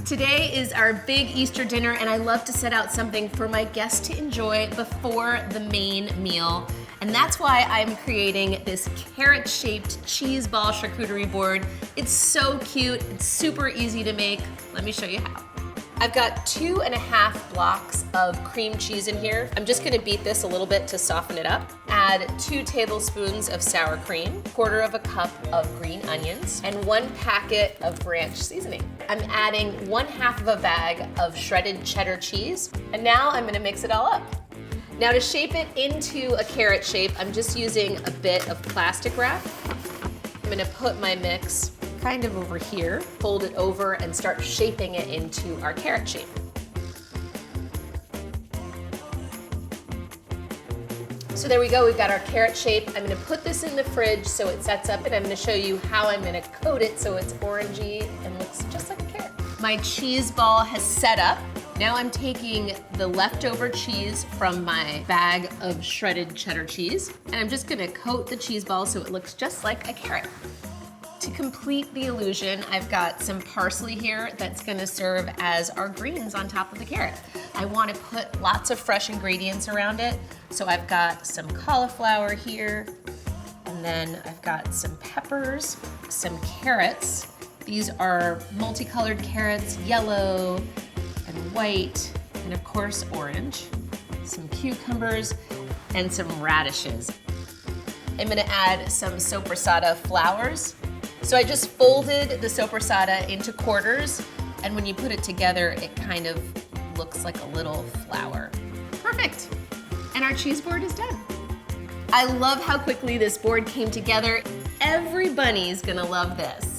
Today is our big Easter dinner, and I love to set out something for my guests to enjoy before the main meal. And that's why I'm creating this carrot-shaped cheese ball charcuterie board. It's so cute, it's super easy to make. Let me show you how. I've got 2.5 blocks of cream cheese in here. I'm just gonna beat this a little bit to soften it up. Add 2 tablespoons of sour cream, 1/4 cup of green onions, and 1 packet of ranch seasoning. I'm adding 1/2 of a bag of shredded cheddar cheese, and now I'm gonna mix it all up. Now to shape it into a carrot shape, I'm just using a bit of plastic wrap. I'm gonna put my mix kind of over here, fold it over and start shaping it into our carrot shape. So there we go, we've got our carrot shape. I'm gonna put this in the fridge so it sets up, and I'm gonna show you how I'm gonna coat it so it's orangey and looks just like a carrot. My cheese ball has set up. Now I'm taking the leftover cheese from my bag of shredded cheddar cheese, and I'm just gonna coat the cheese ball so it looks just like a carrot. To complete the illusion, I've got some parsley here that's gonna serve as our greens on top of the carrot. I wanna put lots of fresh ingredients around it, so I've got some cauliflower here, and then I've got some peppers, some carrots. These are multicolored carrots, yellow and white, and of course orange, some cucumbers, and some radishes. I'm gonna add some sopressata flowers. So I just folded the sopressata into quarters, and when you put it together, it kind of looks like a little flower. Perfect, and our cheese board is done. I love how quickly this board came together. Every bunny's gonna love this.